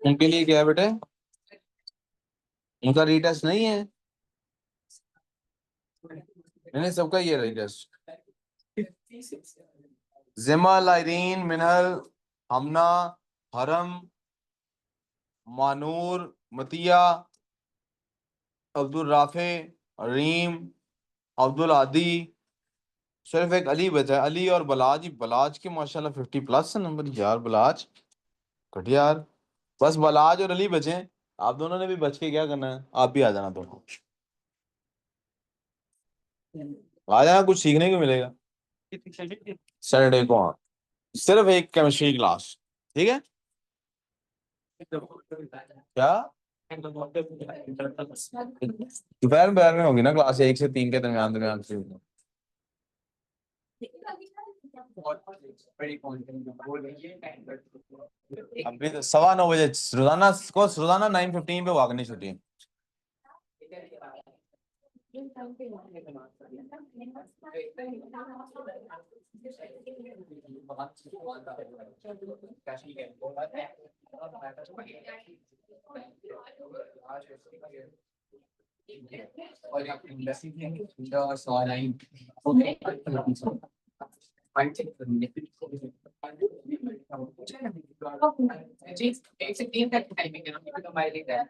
उनके लिए क्या है बेटे? उनका रीटेस्ट नहीं है? नहीं, सबका ये रीटेस्ट। जिमल, आयरीन, मिनल, हमना, हरम, मानूर, मतिया, अब्दुल राफे, रीम, अब्दुल आदि। सिर्फ एक अली बचा है, अली और बलाज। बलाज के माशाल्लाह 50+ है नंबर यार। बलाज घटिया यार। बस बलाज और अली बचे हैं। आप दोनों ने भी बच के क्या करना है, आप भी आ जाना दोनों। आ जाना, कुछ सीखने को मिलेगा। सैटरडे को हाँ, सिर्फ एक केमिस्ट्री क्लास, ठीक है? क्या दोपहर में होगी ना क्लास, 1 से 3 के दरमियान दरमियान से। अभी तो 9:15 रोजाना को, रोजाना 9:15 पे भागनी छुट्टी।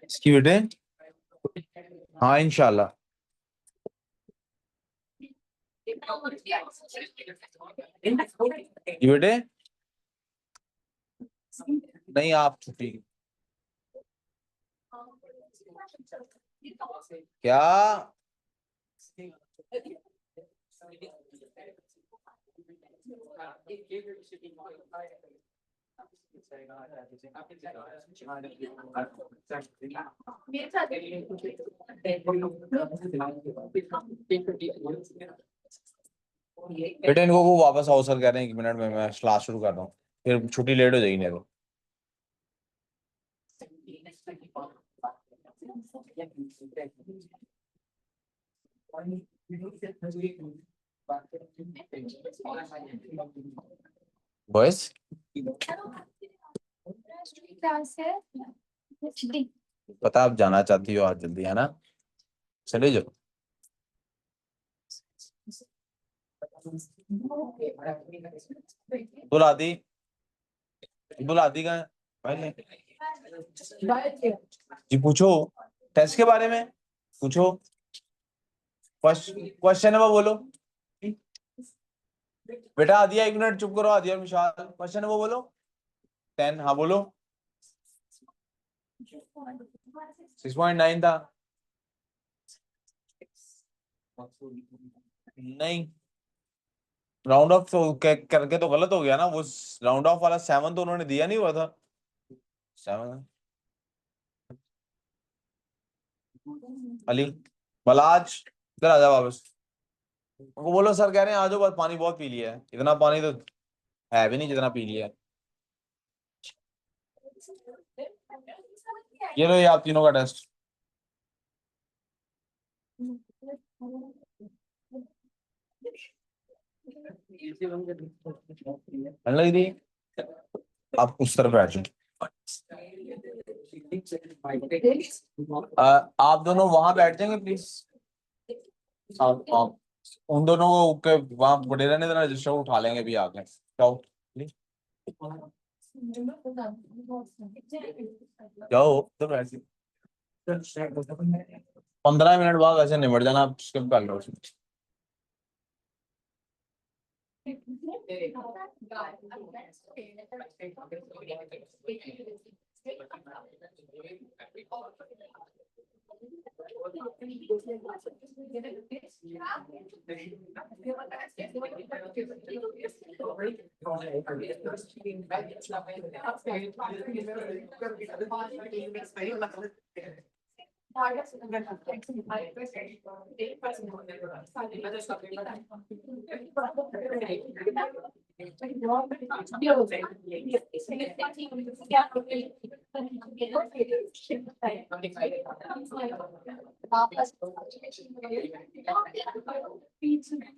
इसकी बेटे हाँ इंशाल्लाह। ये बेटे नहीं, आप छुट्टी। क्या बेटे इनको को वापस आओ, सर कह रहे हैं 1 मिनट में मैं क्लास शुरू कर रहा हूँ, फिर छुट्टी लेट हो जाएगी मेरे। बॉयस पता आप जाना चाहती हो आज जल्दी, है ना? चले जाओ। बुला दी, बुला दी का पहले जी। पूछो टेस्ट के बारे में, पूछो। फर्स्ट क्वेश्चन है वो बोलो। बेटा आदिया 1 मिनट चुप करो। आदिया और विशाल, क्वेश्चन है वो बोलो। 10, हाँ बोलो। 6.9 था। नहीं, राउंड ऑफ तो करके तो गलत हो गया ना वो। राउंड ऑफ वाला 7 तो उन्होंने दिया नहीं हुआ था। 7 अली बलाज इधर आ जा वापस। उनको बोलो सर कह रहे हैं आ जाओ, बस पानी बहुत पी लिया है। इतना पानी तो है भी नहीं जितना पी लिया है। ये लो, ये आप तीनों का टेस्ट। लग दी, आप उस तरफ बैठ जाओ। आप दोनों वहां बैठ जाएंगे प्लीज। आप उन दोनों को वहां बड़े रहने देना, रजिस्टर उठा लेंगे भी आके। जाओ जाओ तो बैठ। 15 मिनट बाद ऐसे निमट जाना, आप स्किप कर लो।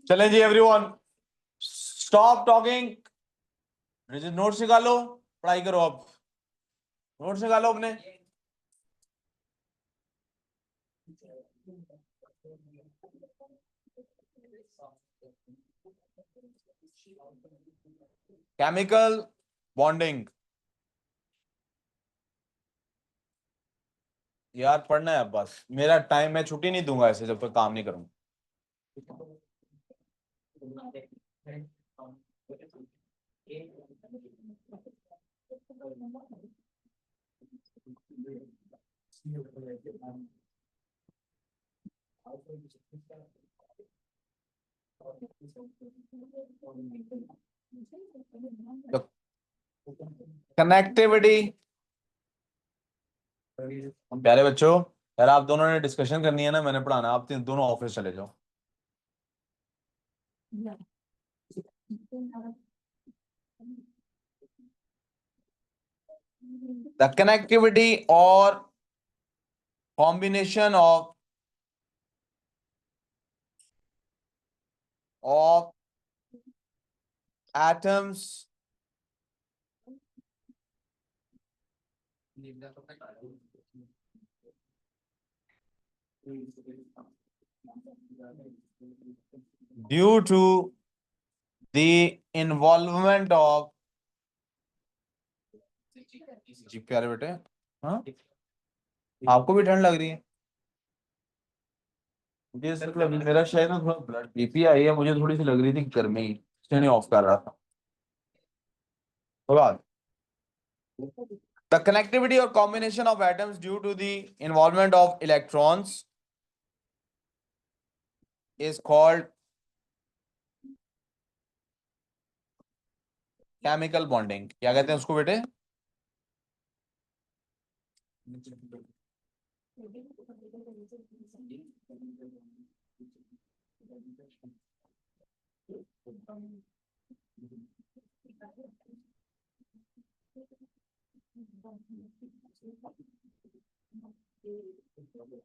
चलें जी एवरीवन, स्टॉप टॉकिंग, नोट्स निकालो, पढ़ाई करो। अब नोट्स निकालो अपने। केमिकल बॉन्डिंग, यार पढ़ना है अब, बस मेरा टाइम, मैं छुट्टी नहीं दूंगा ऐसे जब तक काम नहीं करूंगा। कनेक्टिविटी, प्यारे बच्चों, यार आप दोनों ने डिस्कशन करनी है ना, मैंने पढ़ाना, आप तीन दोनों ऑफिस चले जाओ। द कनेक्टिविटी और combination of atoms due to the involvement of, जी प्यारे बेटे, हाँ आपको भी ठंड लग रही है? मुझे मतलब मेरा शायद ना थोड़ा ब्लड बीपी आई है, मुझे थोड़ी सी लग रही थी गर्मी, इसलिए नहीं ऑफ कर रहा था। होगा। The connectivity or combination of atoms due to the involvement of electrons is called chemical bonding। क्या कहते हैं उसको बेटे?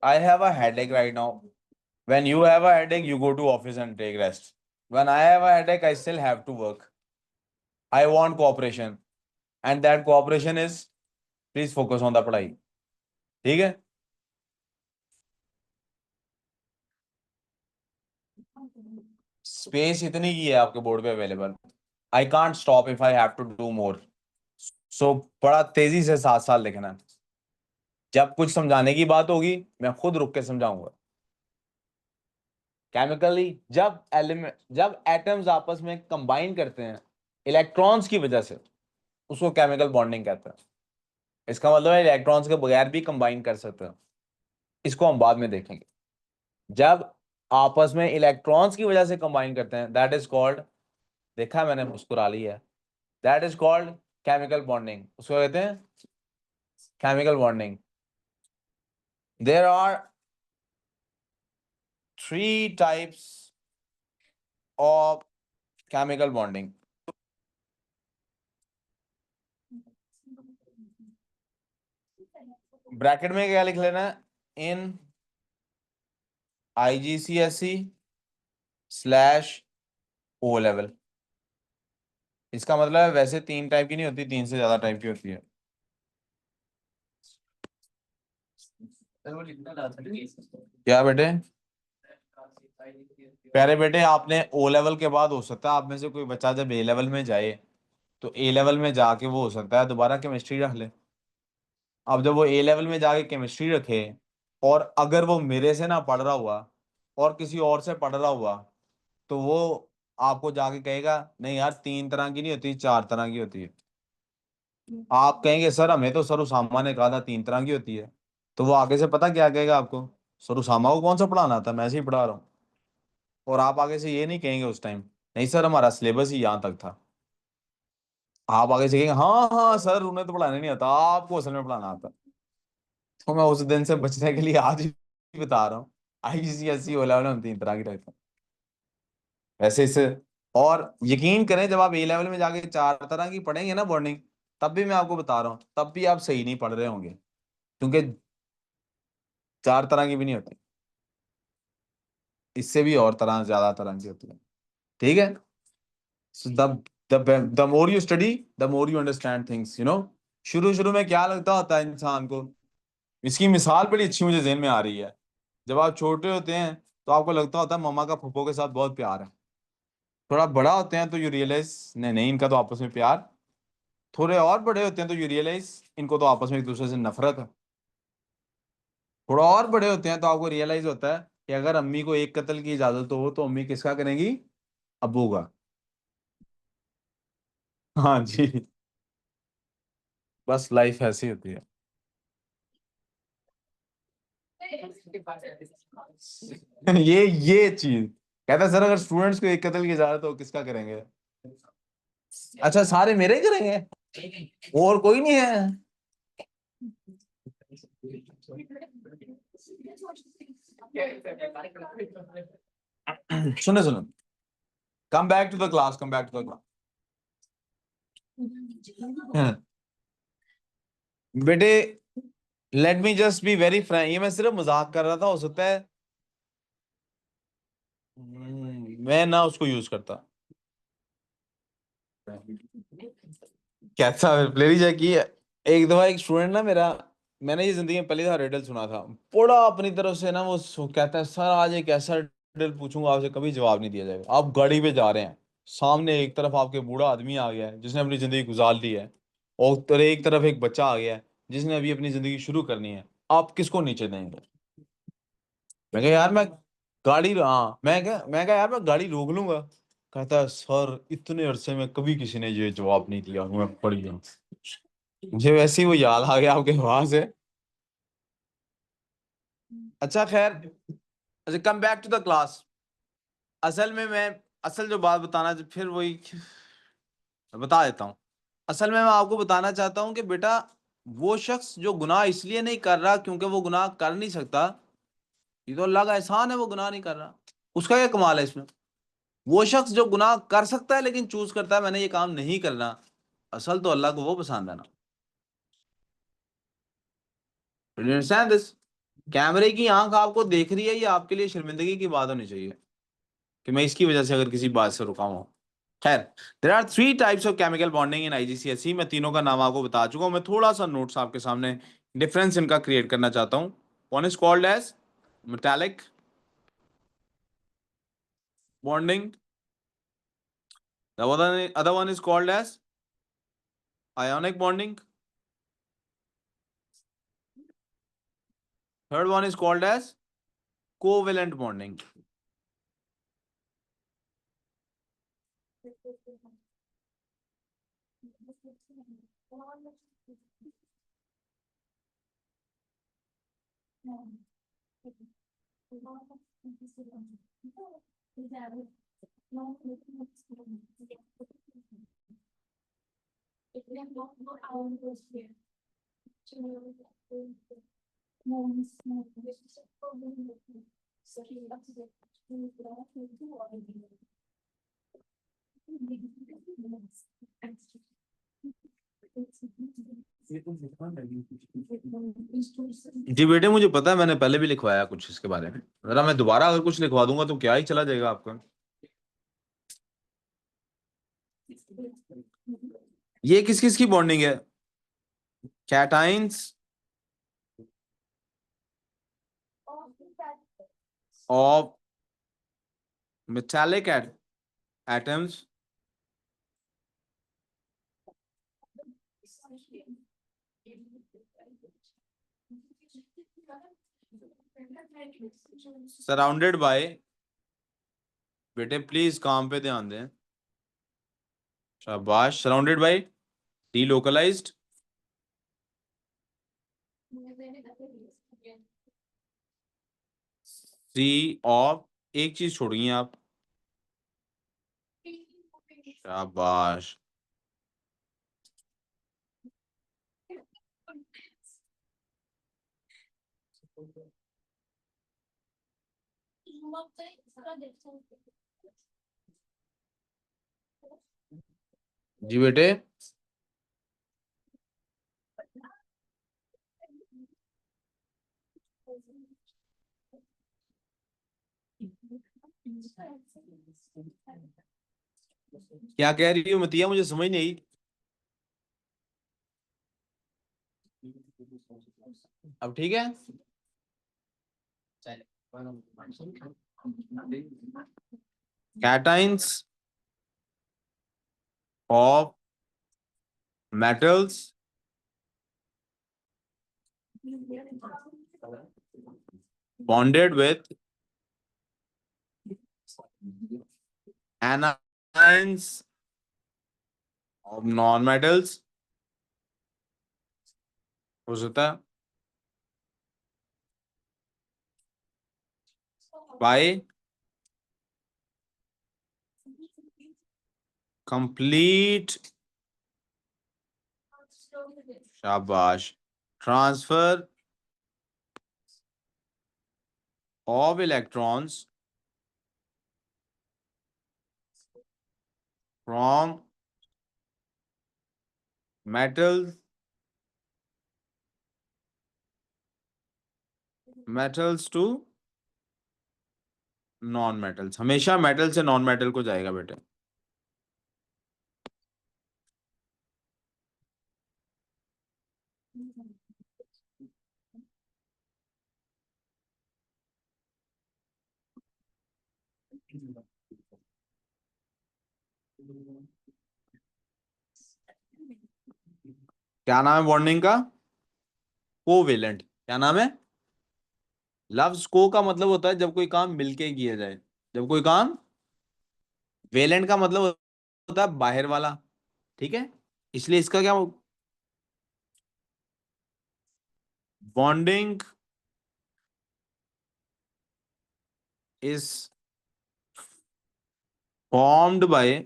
I have a headache right now. When you have a headache, you go to office and take rest. When I have a headache, I still have to work. I want cooperation, and that cooperation is please focus on the पढ़ाई। ठीक है? Space इतनी की है आपके board पे available. I can't stop if I have to do more. So बड़ा तेजी से 7 साल लिखना है। जब कुछ समझाने की बात होगी, मैं खुद रुक के समझाऊंगा। केमिकली जब एटम्स आपस में कंबाइन करते हैं इलेक्ट्रॉन्स की वजह से, उसको केमिकल बॉन्डिंग कहते हैं। इसका मतलब है इलेक्ट्रॉन्स के बगैर भी कंबाइन कर सकते हैं। इसको हम बाद में देखेंगे। जब आपस में इलेक्ट्रॉन्स की वजह से कंबाइन करते हैं, दैट इज कॉल्ड, देखा है मैंने, मुस्कुरा ली है, that is called chemical bonding. उसको कहते हैं chemical bonding. There are 3 types of chemical bonding. Bracket में क्या लिख लेना है? In IGCSE/O level. इसका मतलब है वैसे 3 टाइप की नहीं होती, 3 से ज्यादा टाइप की होती है। क्या बेटे? प्यारे बेटे, आपने O लेवल के बाद हो सकता है आप में से कोई बच्चा जब A लेवल में जाए, तो A लेवल में जाके वो हो सकता है दोबारा केमिस्ट्री रख ले। अब जब वो A लेवल में जाके केमिस्ट्री रखे, और अगर वो मेरे से ना पढ़ रहा हुआ और किसी और से पढ़ रहा हुआ, तो वो आपको जाके कहेगा नहीं यार 3 तरह की नहीं होती, 4 तरह की होती है। आप कहेंगे सर हमें तो सर उसामा ने कहा था 3 तरह की होती है। तो वो आगे से पता क्या कहेगा आपको? सर उसामा को कौन सा पढ़ाना था, मैं ऐसे ही पढ़ा रहा हूँ। और आप आगे से ये नहीं कहेंगे उस टाइम, नहीं सर हमारा सिलेबस ही यहाँ तक था। आप आगे से कहेंगे हाँ हाँ सर उन्हें तो पढ़ाने नहीं आता, आपको असल में पढ़ाना आता। तो मैं उस दिन से बचने के लिए आज ही बता रहा हूँ, आईजीसीएसई ओ लेवल में हम 3 तरह की रखते हैं वैसे इसे। और यकीन करें, जब आप ए लेवल में जाके 4 तरह की पढ़ेंगे ना बॉन्डिंग, तब भी मैं आपको बता रहा हूँ, तब भी आप सही नहीं पढ़ रहे होंगे, क्योंकि 4 तरह की भी नहीं होती, इससे भी और तरह, ज्यादा तरह की होती है। ठीक है। So the more you study, the more you understand things, you know। शुरू शुरू में क्या लगता होता है इंसान को, इसकी मिसाल बड़ी अच्छी मुझे ज़हन में आ रही है। जब आप छोटे होते हैं तो आपको लगता होता है मम्मा का फुफ्फो के साथ बहुत प्यार है। थोड़ा बड़ा होते हैं तो यू रियलाइज नहीं नहीं, इनका तो आपस में प्यार। थोड़े और बड़े होते हैं तो यू रियलाइज इनको तो आपस में एक दूसरे से नफरत है। थोड़ा और बड़े होते हैं तो आपको रियलाइज होता है कि अगर अम्मी को एक कत्ल की इजाजत हो तो अम्मी किसका करेंगी? अब्बू का। हाँ जी। बस लाइफ ऐसी होती है। ये चीज कहता है सर, अगर स्टूडेंट्स को एक कत्ल की इजाजत हो किसका करेंगे? अच्छा, सारे मेरे ही करेंगे, और कोई नहीं है? सुनो सुनो, come back to the class, come back to the class. बेटे, let me just be very frank, ये मैं सिर्फ मजाक कर रहा था, हो सकता है मैं ना उसको यूज करता। कैसा प्लेरी जैक की। एक दफा एक स्टूडेंट ना मेरा, मैंने ये जिंदगी में पहली बार रिडल सुना था, बड़ा अपनी तरफ से ना वो कहता है सर आज एक ऐसा रिडल पूछूंगा आपसे कभी जवाब नहीं दिया जाएगा। आप गाड़ी पे जा रहे हैं, सामने एक तरफ आपके बूढ़ा आदमी आ गया है जिसने अपनी जिंदगी गुजार ली है, और एक तरफ एक बच्चा आ गया है जिसने अभी अपनी जिंदगी शुरू करनी है। आप किसको नीचे देंगे? मैं कहा यार मैं गाड़ी, हाँ मैं कहा यार मैं गाड़ी रोक लूंगा। कहता है सर इतने अरसे में कभी किसी ने ये जवाब नहीं दिया, मैं पढ़ गया। मुझे वैसे ही वो याद आ गया आपके वहां से। अच्छा खैर, अच्छा come back to the class. असल में मैं, असल जो बात बताना, फिर वही बता देता हूँ। असल में मैं आपको बताना चाहता हूँ कि बेटा, वो शख्स जो गुनाह इसलिए नहीं कर रहा क्योंकि वो गुनाह कर नहीं सकता, ये तो अल्लाह का एहसान है, वो गुनाह नहीं कर रहा, उसका क्या कमाल है इसमें? वो शख्स जो गुनाह कर सकता है लेकिन चूज करता है मैंने ये काम नहीं करना, असल तो अल्लाह को वो पसंद है ना। Understand this? कैमरे की आंख आपको देख रही है, ये आपके लिए शर्मिंदगी की बात होनी चाहिए कि मैं इसकी वजह से अगर किसी बात से रुका हूं। खैर, there are 3 types of chemical bonding in IGCSE. मैं तीनों का नाम आपको बता चुका हूं, मैं थोड़ा सा नोट्स आपके सामने डिफरेंस इनका क्रिएट करना चाहता हूं। One is called as metallic bonding, the other one is called as ionic bonding, third one is called as covalent bonding. जी बेटे, मुझे पता है, मैंने पहले भी लिखवाया कुछ इसके बारे में, जरा मैं दोबारा अगर कुछ लिखवा दूंगा तो क्या ही चला जाएगा आपका। ये किस किस की बॉन्डिंग है? Cations of metallic atoms surrounded by, बेटे प्लीज काम पे ध्यान दें, शाबाश, surrounded by delocalised sea of, एक चीज छोड़ गई आप, शाबाश। जी बेटे, क्या कह रही हो मतिया, मुझे समझ नहीं आई। अब ठीक है। Cations of metals bonded with anions of non-metals हो सकता है by complete, शाबाश, transfer of electrons from metals to non metals, हमेशा मेटल से नॉन मेटल को जाएगा बेटे। क्या नाम है बॉन्डिंग का? कोवेलेंट। क्या नाम है? लफ्ज को का मतलब होता है जब कोई काम मिलके किया जाए। जब कोई काम, वेलेंट का मतलब होता है बाहर वाला। ठीक है, इसलिए इसका क्या, बॉन्डिंग इज फॉर्म्ड बाय,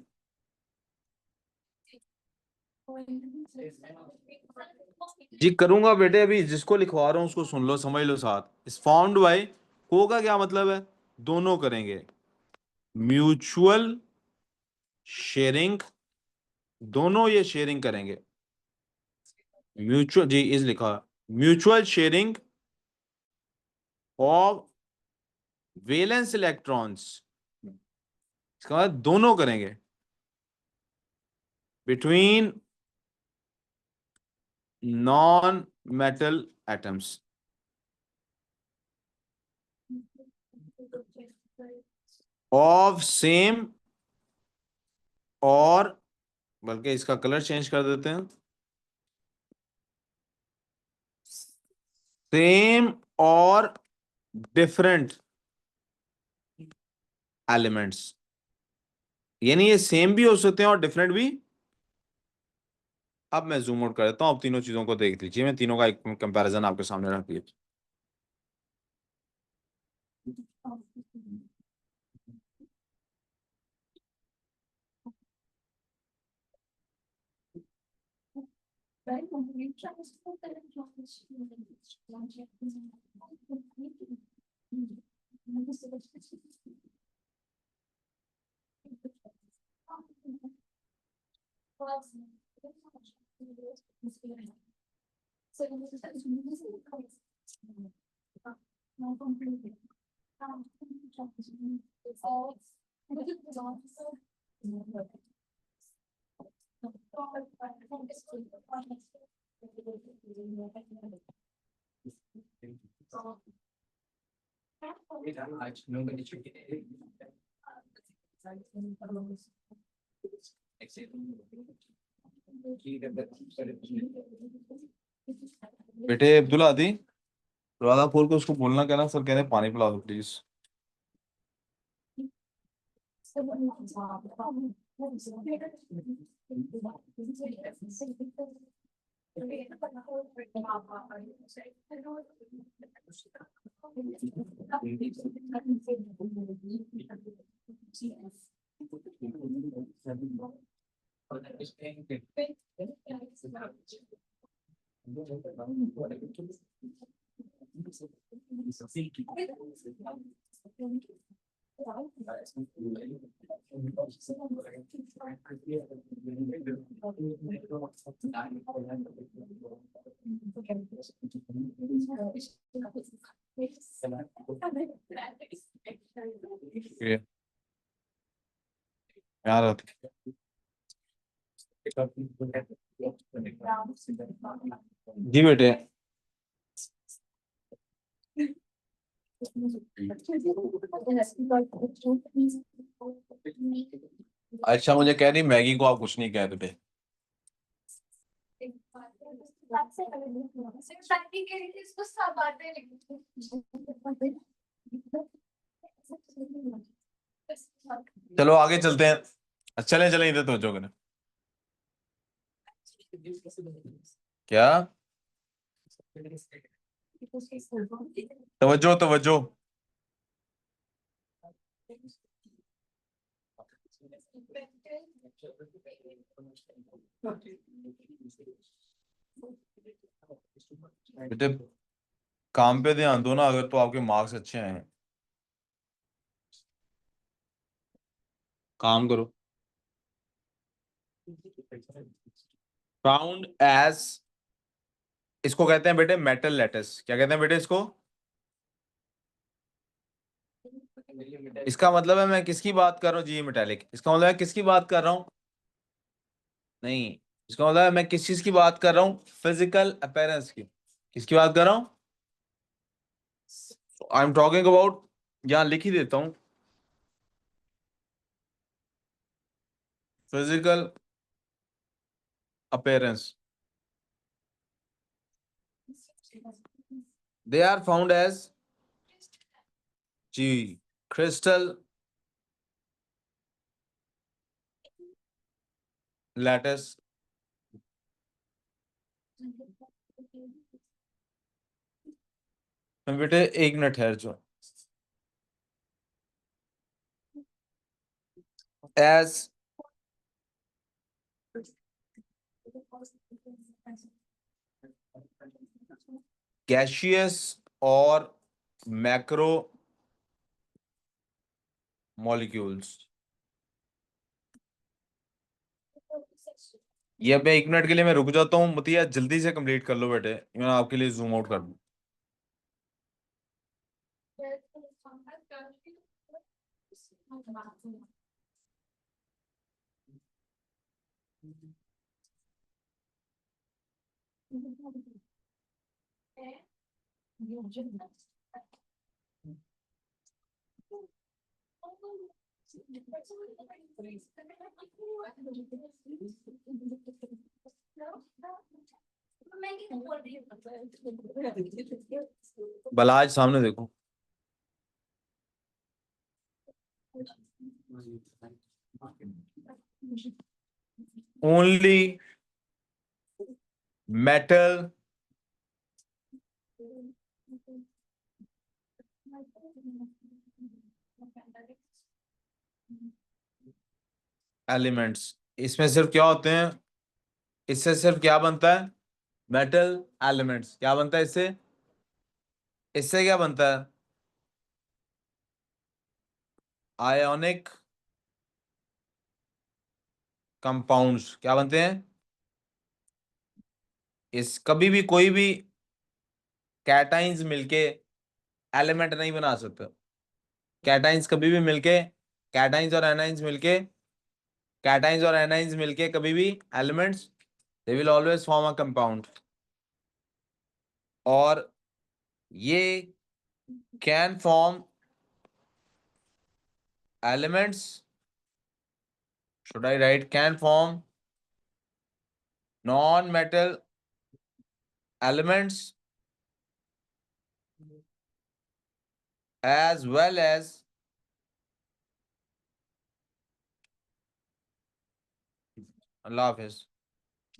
जी करूंगा बेटे, अभी जिसको लिखवा रहा हूं उसको सुन लो, समझ लो साथ। इस फॉर्म्ड बाय, को का क्या मतलब है? दोनों करेंगे, म्यूचुअल शेयरिंग, दोनों ये शेयरिंग करेंगे। म्यूचुअल, जी इज लिखा, mutual sharing of valence electrons, इसका मतलब दोनों करेंगे between non metal atoms of same, और बल्कि इसका कलर चेंज कर देते हैं, सेम और डिफरेंट एलिमेंट्स। यानी ये सेम भी हो सकते हैं और डिफरेंट भी। अब मैं जूम आउट कर देता हूं, अब तीनों चीजों को देख लीजिए, मैं तीनों का एक कंपैरिजन आपके सामने रख दिया। बेटे अब्दुल्ला आदि, दरवाजा खोल के उसको बोलना, कहना सर कह रहे हैं पानी पिला दो प्लीज। ये यार जी बेटे। अच्छा मुझे कह रही मैगी को आप कुछ नहीं कहते थे। चलो आगे चलते हैं, चले चले इधर तो करें क्या। तवज्जो तवज्जो। बेटे काम पे ध्यान दो ना, अगर तो आपके मार्क्स अच्छे आए हैं। काम करो। फाउंड एज, इसको कहते हैं बेटे मेटल लैटिस। क्या कहते हैं बेटे इसको? इसका मतलब है मैं किसकी बात कर रहा हूँ जी मेटेलिक, इसका मतलब है किसकी बात कर रहा हूँ? नहीं, इसका मतलब है मैं किस चीज की बात कर रहा हूँ? फिजिकल अपीयरेंस की। किसकी बात कर रहा हूँ? आई एम टॉकिंग अबाउट, यहां लिख ही देता हूं, physical appearance. They are found as जी क्रिस्टल लैटिस। बेटे एक मिनट ठहर जो। एज गैसियस और मैक्रो मॉलिक्यूल्स। ये अब मैं एक मिनट के लिए मैं रुक जाता हूँ, मुतिया जल्दी से कंप्लीट कर लो बेटे, मैं आपके लिए जूम आउट कर दूं। बलाज सामने देखो। ओनली मेटल एलिमेंट्स, इसमें सिर्फ क्या होते हैं? इससे सिर्फ क्या बनता है? Metal elements. क्या बनता है इससे? इससे क्या बनता है? Ionic compounds. क्या बनते हैं? इस कभी भी कोई भी कैटाइंस मिलके एलिमेंट नहीं बना सकते। कैटाइंस कभी भी मिलके, कैटाइंस और एनाइंस मिलके, कैटाइंस और एनाइंस मिलके कभी भी elements, they will always form a compound. और ये can form elements, should I write can form non metal elements as well as अल्लाह हाफिज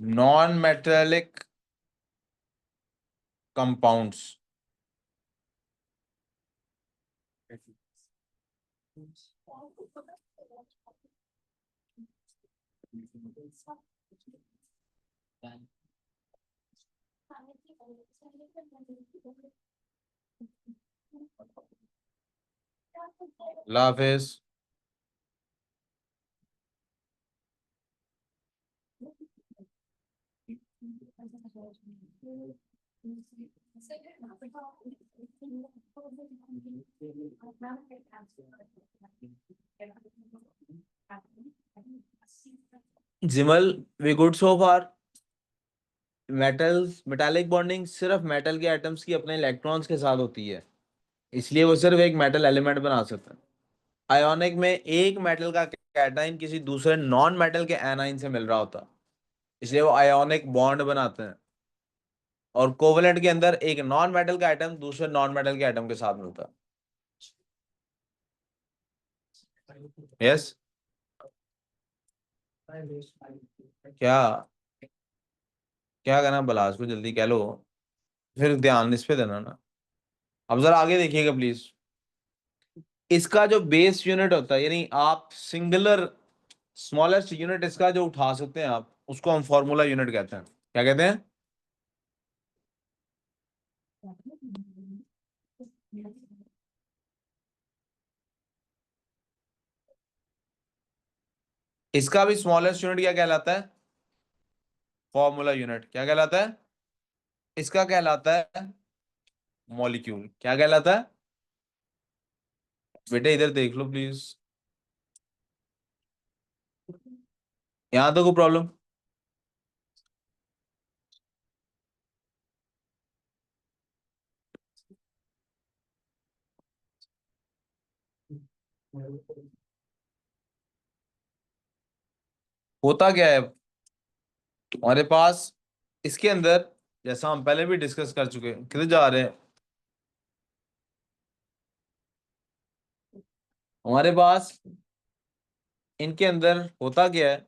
नॉन मेटेलिक कंपाउंड्स। अल्लाह हाफिज। जिमल, we good so far. Metals, metallic bonding सिर्फ metal के atoms की अपने इलेक्ट्रॉन्स के साथ होती है, इसलिए वो सिर्फ एक मेटल एलिमेंट बना सकते हैं। आयोनिक में एक मेटल का कैटाइन किसी दूसरे नॉन मेटल के एनाइन से मिल रहा होता है, इसलिए वो आयोनिक बॉन्ड बनाते हैं। और कोवेलेंट के अंदर एक नॉन मेटल का एटम दूसरे नॉन मेटल के एटम के साथ मिलता है। यस। क्या? क्या करना बलास को, जल्दी कह लो, फिर ध्यान इस पे देना ना। अब जरा आगे देखिएगा प्लीज। इसका जो बेस यूनिट होता है, यानी आप सिंगुलर स्मॉलेस्ट यूनिट इसका जो उठा सकते हैं आप, उसको हम फॉर्मूला यूनिट कहते हैं। क्या कहते हैं? इसका भी स्मॉलेस्ट यूनिट क्या कहलाता है? Formula unit. क्या कहलाता है? इसका कहलाता है मॉलिक्यूल। क्या कहलाता है? बेटे इधर देख लो प्लीज। यहां तो कोई प्रॉब्लम? होता क्या है हमारे पास इसके अंदर, जैसा हम पहले भी डिस्कस कर चुके हैं, किधर जा रहे हैं? हमारे पास इनके अंदर होता क्या है?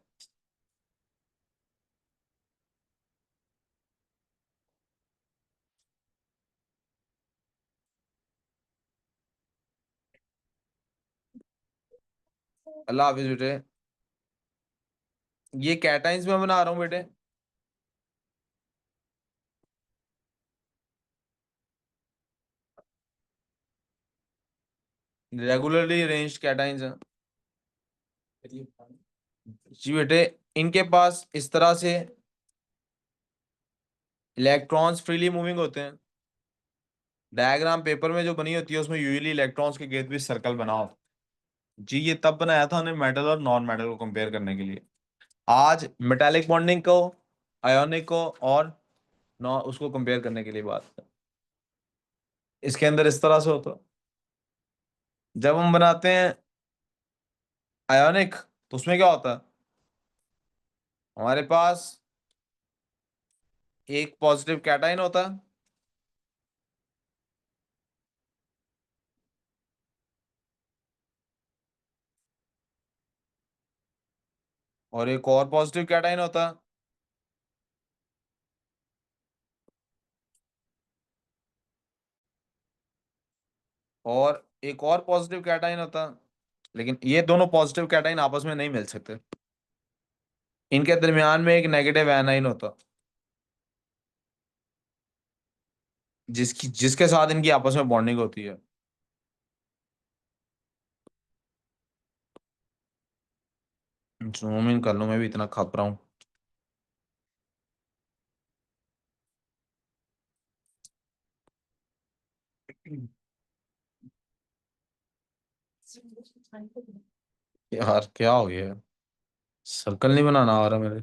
अल्लाह हाफिज बेटे। ये कैटाइंस में बना रहा हूँ बेटे। रेगुलरली अरेंज्ड कैटाइंस हैं। जी बेटे, इनके पास इस तरह से इलेक्ट्रॉन्स फ्रीली मूविंग होते हैं। डायग्राम पेपर में जो बनी होती है उसमें यूजुअली इलेक्ट्रॉन्स के गिर्द भी सर्कल बना होता है। जी ये तब बनाया था हमने मेटल और नॉन मेटल को कंपेयर करने के लिए। आज मेटालिक बॉन्डिंग को, आयोनिक को और नॉ उसको कंपेयर करने के लिए बात है। इसके अंदर इस तरह से होता है। जब हम बनाते हैं आयोनिक, तो उसमें क्या होता है? हमारे पास एक पॉजिटिव कैटाइन होता है और एक और पॉजिटिव कैटाइन होता है। और एक और पॉजिटिव कैटाइन होता है। लेकिन ये दोनों पॉजिटिव कैटाइन आपस में नहीं मिल सकते, इनके दरमियान में एक नेगेटिव एनाइन होता, जिसकी जिसके साथ इनकी आपस में बॉन्डिंग होती है। जूम इन कर लो, मैं भी इतना खप रहा हूँ। यार क्या हो गया? सर्कल नहीं बनाना आ रहा मेरे।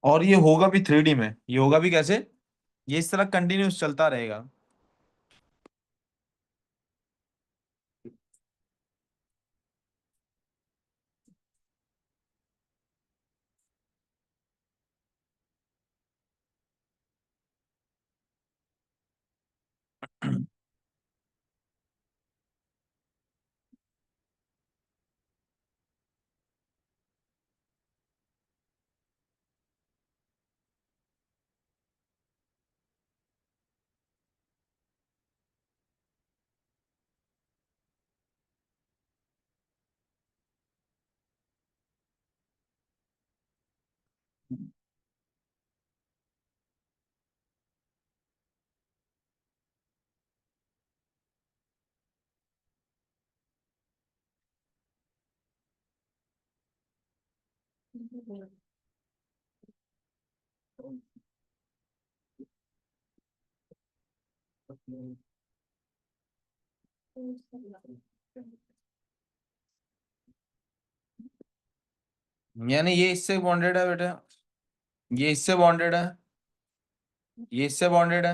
और ये होगा भी 3D में, ये होगा भी कैसे? ये इस तरह कंटिन्यूस चलता रहेगा। यानी ये इससे बॉन्डेड है बेटा, ये इससे बॉन्डेड है, ये इससे बॉन्डेड है।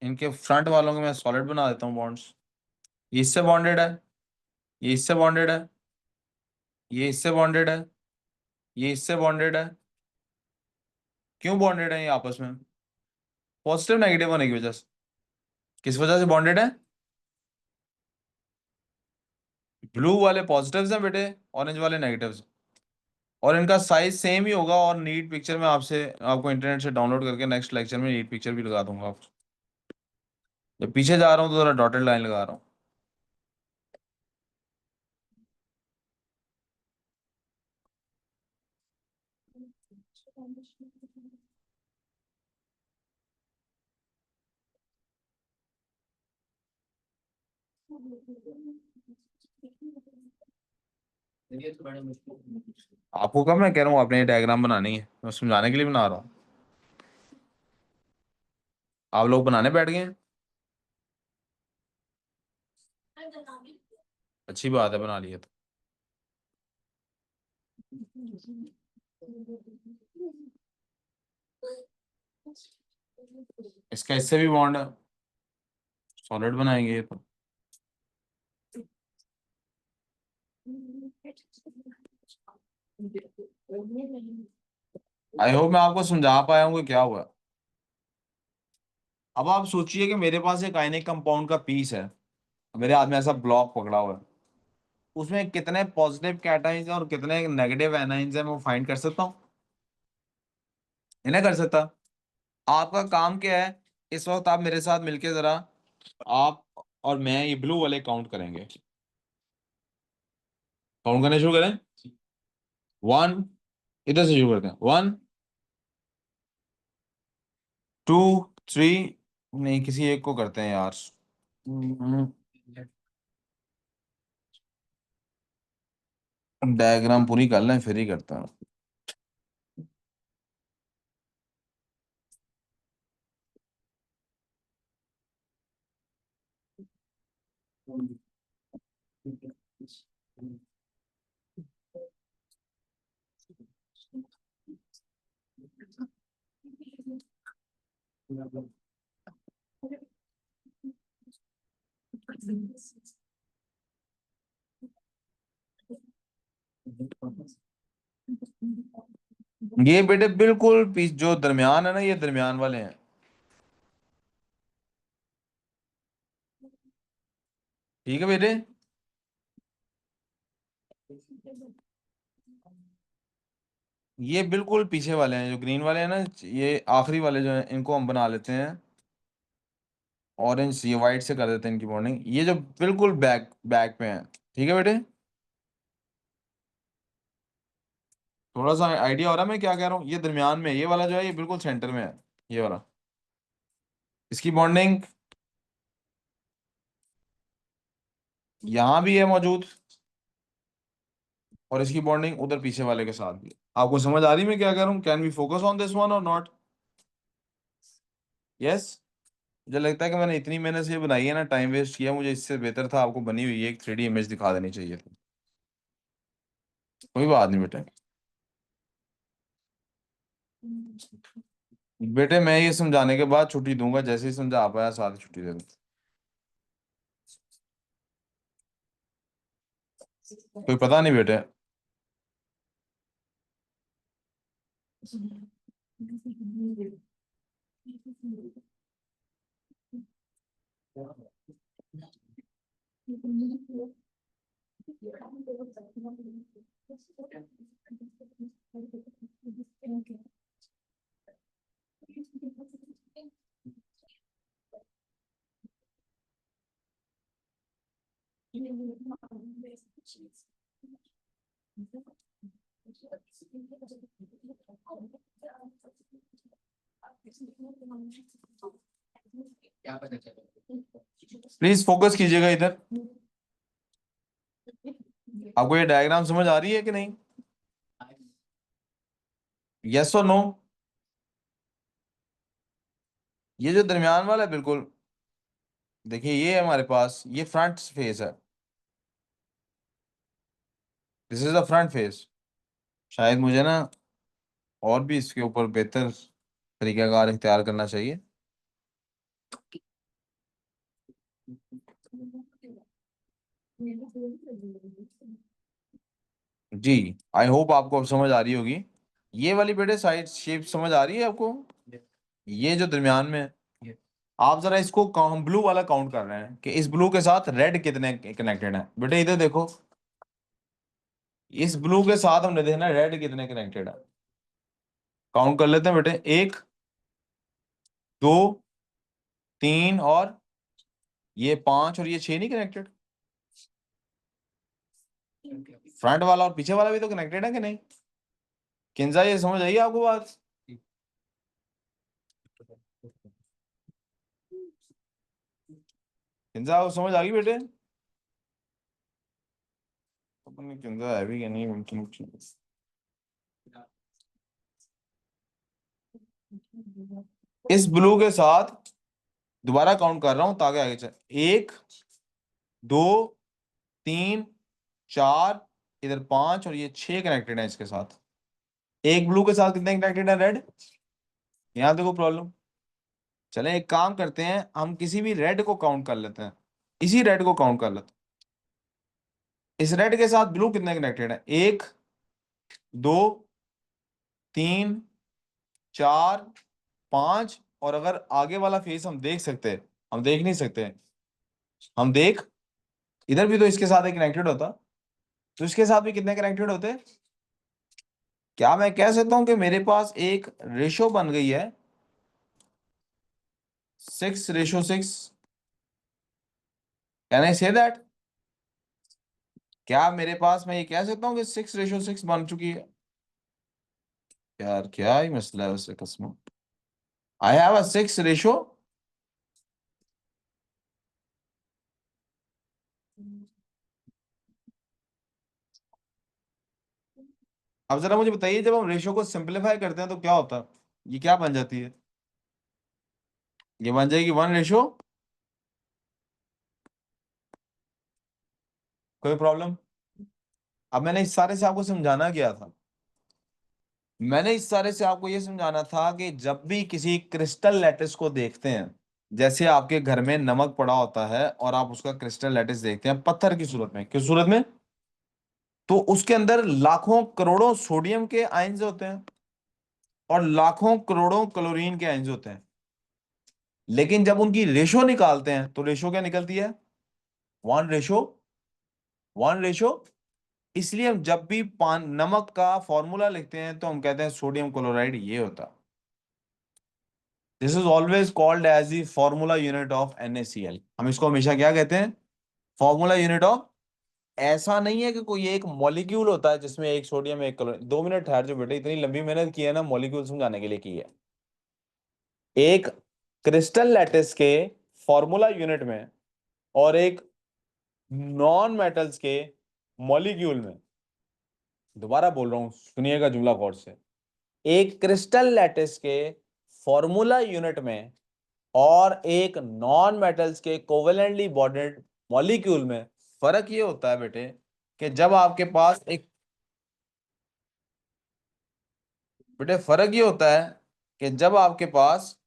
इनके फ्रंट वालों को मैं सॉलिड बना देता हूँ बॉन्ड्स। ये इससे बॉन्डेड है, ये इससे बॉन्डेड है, ये इससे बॉन्डेड है, ये इससे बॉन्डेड है। क्यों बॉन्डेड है ये आपस में? पॉजिटिव नेगेटिव होने की वजह से। किस वजह से बॉन्डेड है? ब्लू वाले पॉजिटिव्स हैं बेटे, ऑरेंज वाले नेगेटिव्स। और इनका साइज सेम ही होगा। और नीट पिक्चर में आपसे आपको इंटरनेट से डाउनलोड करके नेक्स्ट लेक्चर में नीट पिक्चर भी लगा दूंगा आपको। जब पीछे जा रहा हूँ तो जरा डॉटेड लाइन लगा रहा हूँ। आपको कब मैं कह रहा हूँ आपने ये डायग्राम बनानी है, मैं समझाने के लिए बना रहा हूँ। आप लोग बनाने बैठ गए हैं। अच्छी बात है, बना लिया तो। इसका इससे भी बॉन्ड है, सॉलिड बनाएंगे ये तो। आई होप मैं आपको समझा पाया हूँ कि क्या हुआ। अब आप सोचिए कि मेरे पास एक आयनिक कंपाउंड का पीस है, मेरे हाथ में ऐसा ब्लॉक पकड़ा हुआ है, उसमें कितने पॉजिटिव कैटाइंस हैं और कितने नेगेटिव एनाइंस हैं, मैं फाइंड कर सकता हूँ? इन्हें कर सकता। आपका काम क्या है, इस वक्त आप मेरे साथ मिलके जरा, आप और मैं ये ब्लू वाले काउंट करेंगे। काउंट करने शुरू करें। वन, इधर से शुरू करते हैं। One, two, three. नहीं, किसी एक को करते हैं यार। डायग्राम पूरी कर लें फिर ही करते हैं। ये बेटे बिल्कुल जो दरमियान है ना, ये दरमियान वाले हैं। ठीक है बेटे। ये बिल्कुल पीछे वाले हैं, जो ग्रीन वाले हैं ना, ये आखिरी वाले जो हैं, इनको हम बना लेते हैं ऑरेंज। ये वाइट से कर देते हैं इनकी बॉन्डिंग। ये जो बिल्कुल बैक बैक पे हैं। ठीक है बेटे। थोड़ा सा आइडिया हो रहा है मैं क्या कह रहा हूँ? ये दरमियान में है, ये वाला जो है ये बिल्कुल सेंटर में है, ये वाला। इसकी बॉन्डिंग यहाँ भी है मौजूद, और इसकी बॉन्डिंग उधर पीछे वाले के साथ भी है। आपको समझ आ रही मैं क्या कह रहा हूँ? Can we focus on this one और नॉट? यस। मुझे लगता है कि मैंने इतनी मेहनत से ये बनाई है ना, टाइम वेस्ट किया। मुझे इससे बेहतर था आपको बनी हुई एक 3D इमेज दिखा देनी चाहिए थी। कोई बात नहीं बेटे। बेटे मैं ये समझाने के बाद छुट्टी दूंगा, जैसे ही समझा पाया साथ ही छुट्टी दे दूँ। कोई पता नहीं बेटे। प्लीज फोकस कीजिएगा इधर। आपको ये डायग्राम समझ आ रही है कि नहीं? यस और नो? ये जो दरमियान वाला है, बिल्कुल देखिए, ये है हमारे पास, ये फ्रंट फेस है। This is the front face. शायद मुझे ना और भी इसके ऊपर बेहतर तरीकाकार इख्तियार करना चाहिए। जी, आई होप आपको अब समझ आ रही होगी। ये वाली बेटे साइड शेप समझ आ रही है आपको? ये जो दरमियान में है, आप जरा इसको हम ब्लू वाला काउंट कर रहे हैं कि इस ब्लू के साथ रेड कितने कनेक्टेड हैं। बेटे इधर देखो, इस ब्लू के साथ हमने देखना रेड कितने कनेक्टेड है। काउंट कर लेते हैं बेटे, एक, दो, तीन, और ये पांच, और ये छह नहीं कनेक्टेड? फ्रंट वाला और पीछे वाला भी तो कनेक्टेड है कि नहीं? किंजा, ये समझ आई आपको बात? किंजा, आपको समझ आ गई बेटे? पता नहीं किंजा है भी कि नहीं, मुमकिन। इस ब्लू के साथ दोबारा काउंट कर रहा हूं ताकि आगे चल। एक, दो, तीन, चार, इधर पांच, और ये छह कनेक्टेड है इसके साथ। एक ब्लू के साथ कितने कनेक्टेड है रेड? यहां देखो प्रॉब्लम। चले एक काम करते हैं, हम किसी भी रेड को काउंट कर लेते हैं। इसी रेड को काउंट कर लेते हैं। इस रेड के साथ ब्लू कितने कनेक्टेड है? एक, दो, तीन, चार, पांच, और अगर आगे वाला फेस हम देख सकते हैं, हम देख नहीं सकते, हम देख, इधर भी तो इसके साथ एक कनेक्टेड होता, तो इसके साथ भी कितने कनेक्टेड होते? क्या मैं कह सकता हूं कि मेरे पास एक रेशो बन गई है 6:6? Can I say that? क्या मेरे पास, मैं ये कह सकता हूँ कि 6:6 बन चुकी है? यार क्या ही मसला है उससे कसम। I have a 6 ratio. अब जरा मुझे बताइए, जब हम रेशो को सिंपलीफाई करते हैं तो क्या होता है? ये क्या बन जाती है? ये बन जाएगी 1 रेशो। कोई प्रॉब्लम? अब मैंने इस सारे से आपको समझाना क्या था? मैंने इस सारे से आपको ये समझाना था कि जब भी किसी क्रिस्टल लैटिस को देखते हैं, जैसे आपके घर में नमक पड़ा होता है और आप उसका क्रिस्टल लैटिस देखते हैं पत्थर की सूरत में, किस सूरत में? तो उसके अंदर लाखों करोड़ों सोडियम के आयन्स होते हैं और लाखों करोड़ों क्लोरीन के आयन्स होते हैं। लेकिन जब उनकी रेशो निकालते हैं तो रेशो क्या निकलती है? 1 रेशो 1 रेशो। इसलिए हम जब भी पान नमक का फॉर्मूला लिखते हैं तो हम कहते हैं सोडियम क्लोराइड ये होता। This is always called as the formula unit of NaCl। हम इसको हमेशा क्या कहते हैं? Formula unit of. ऐसा नहीं है कि कोई एक मॉलिक्यूल होता है जिसमें एक सोडियम एक क्लोरीन। 2 मिनट ठहर जो बेटे, इतनी लंबी मेहनत की है ना मॉलिक्यूल समझाने के लिए की है। एक क्रिस्टल लैटिस के फॉर्मूला यूनिट में और एक नॉन मेटल्स के मॉलिक्यूल में, दोबारा बोल रहा हूं सुनिएगा जुमला गौर से, एक क्रिस्टल लैटिस के फॉर्मूला यूनिट में और एक नॉन मेटल्स के कोवेलेंटली बॉन्डेड मॉलिक्यूल में फर्क ये होता है बेटे कि जब आपके पास एक, बेटे फर्क ये होता है कि जब आपके पास,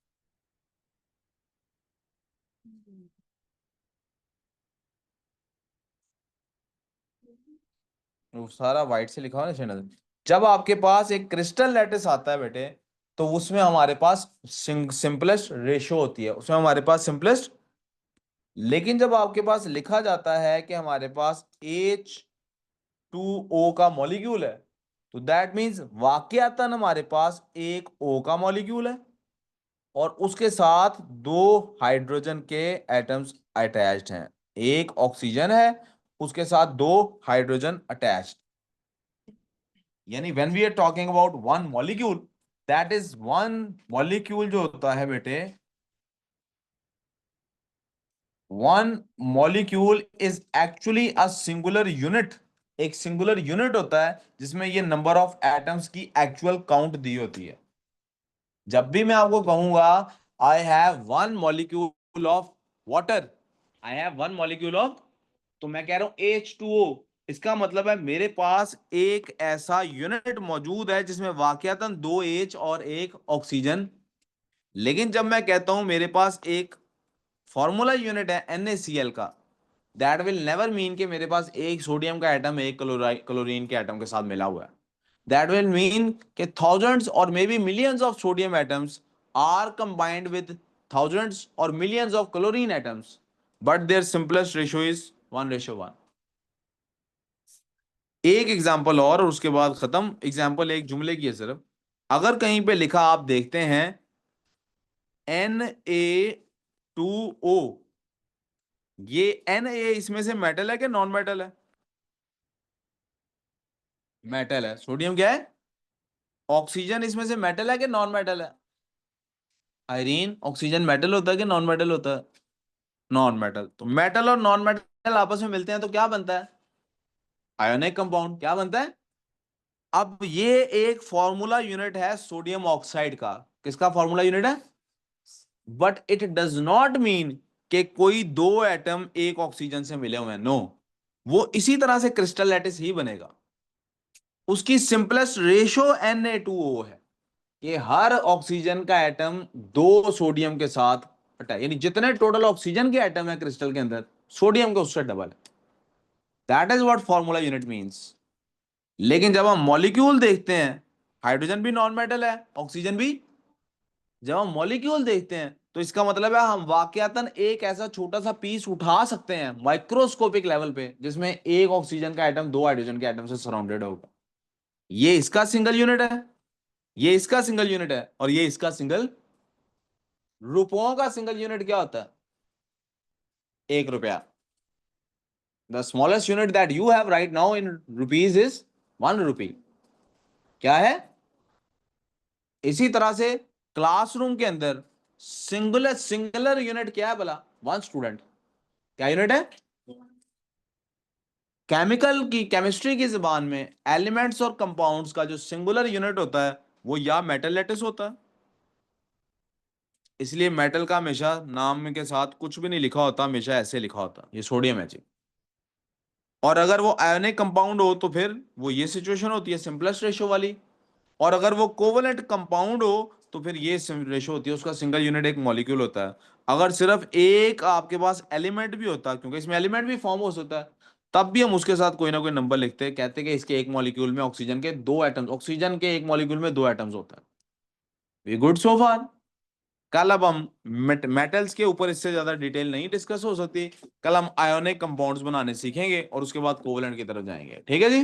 वो सारा व्हाइट से लिखा हुआ ना चैनल, जब आपके पास एक क्रिस्टल लैटिस आता है बेटे, तो उसमें हमारे पास सिंपलेस्ट रेशो होती है, उसमें हमारे पास सिंपलेस्ट। लेकिन जब आपके पास लिखा जाता है कि हमारे पास H2O का मॉलिक्यूल है, तो दैट मीन्स वाकयातन हमारे पास एक O का मॉलिक्यूल है और उसके साथ दो हाइड्रोजन के एटम्स अटैच्ड हैं। एक ऑक्सीजन है, उसके साथ दो हाइड्रोजन अटैच्ड। यानी when we are talking about one molecule, that is one molecule जो होता है बेटे, one molecule is actually a singular unit. एक सिंगुलर यूनिट होता है जिसमें ये नंबर ऑफ एटम्स की एक्चुअल काउंट दी होती है। जब भी मैं आपको कहूंगा I have one molecule of water, I have one molecule of, तो मैं कह रहा हूं H2O, इसका मतलब है मेरे पास एक ऐसा यूनिट मौजूद है जिसमें वाकयातन दो H और एक ऑक्सीजन। लेकिन जब मैं कहता हूं मेरे पास एक फॉर्मूला यूनिट है NaCl का, दैट विल नेवर मीन कि मेरे पास एक सोडियम का एटम एक क्लोरीन के एटम के साथ मिला हुआ है। दैट विल मीन कि thousands or maybe millions of sodium atoms are combined with thousands or millions of chlorine atoms, but their simplest ratio is 1:1। एक एग्जाम्पल और उसके बाद खत्म। एग्जाम्पल एक जुमले की है सिर्फ। अगर कहीं पे लिखा आप देखते हैं Na2O, ये Na इसमें से मेटल है कि नॉन मेटल है? मेटल है। सोडियम क्या है? ऑक्सीजन इसमें से मेटल है कि नॉन मेटल है? आयरीन, ऑक्सीजन मेटल होता है कि नॉन मेटल होता है? Non metal. तो मेटल और नॉन मेटल आपस में मिलते हैं तो क्या बनता है? Ionic compound. क्या बनता है? अब ये एक फॉर्मूला यूनिट है सोडियम ऑक्साइड का। किसका फॉर्मूला यूनिट है? But it does not mean कि कोई दो एटम एक ऑक्सीजन से मिले हुए हैं। नो, वो इसी तरह से क्रिस्टल लैटिस ही बनेगा। उसकी सिंपलेस्ट रेशो Na2O है कि हर ऑक्सीजन का एटम दो सोडियम के साथ हटा है। यानी जितने टोटल ऑक्सीजन के एटम है क्रिस्टल के अंदर, सोडियम का उससे डबल है। That is what formula unit means. लेकिन जब हम मॉलिक्यूल देखते हैं, हाइड्रोजन भी नॉन मेटल है, ऑक्सीजन भी। जब हम मॉलिक्यूल देखते हैं तो इसका मतलब है हम वाकयातन एक ऐसा छोटा सा पीस उठा सकते हैं माइक्रोस्कोपिक लेवल पे जिसमें एक ऑक्सीजन का एटम दो हाइड्रोजन के एटम से सराउंडेड होगा। ये इसका सिंगल यूनिट है, ये इसका सिंगल यूनिट है, और ये इसका सिंगल। रुपयों का सिंगल यूनिट क्या होता है? 1 रुपया। The smallest unit that you have right now in rupees is 1 रुपी। क्या है? इसी तरह से क्लासरूम के अंदर सिंगुलर सिंगुलर यूनिट क्या है भला? 1 स्टूडेंट। क्या यूनिट है? केमिकल की केमिस्ट्री की जुबान में एलिमेंट्स और कंपाउंड्स का जो सिंगुलर यूनिट होता है वो या मेटल लेटिस होता है। इसलिए मेटल का हमेशा नाम के साथ कुछ भी नहीं लिखा होता, हमेशा ऐसे लिखा होता ये सोडियम है जी। और अगर वो आयोनिक कंपाउंड हो तो फिर वो ये सिचुएशन होती है सिंपलेस्ट रेशो वाली। और अगर वो कोवलेंट कंपाउंड हो तो फिर ये रेशो होती है, उसका सिंगल यूनिट एक मॉलिक्यूल होता है। अगर सिर्फ एक आपके पास एलिमेंट भी होता है, क्योंकि इसमें एलिमेंट भी फॉर्म हो सकता है, तब भी हम उसके साथ कोई ना कोई नंबर लिखते हैं, कहते हैं कि इसके एक मॉलिक्यूल में ऑक्सीजन के दो एटम्स, ऑक्सीजन के एक मॉलिक्यूल में दो एटम्स होता है। वी गुड सो फार। कल अब हम मेटल्स के ऊपर इससे ज्यादा डिटेल नहीं डिस्कस हो सकती। कल हम आयोनिक कंपाउंड्स बनाने सीखेंगे और उसके बाद कोवलेंट की तरफ जाएंगे। ठीक है जी?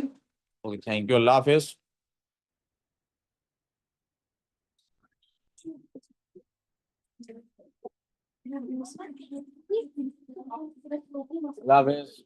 ओके, थैंक यू, अल्लाह हाफिज। अल्लाह हाफिज।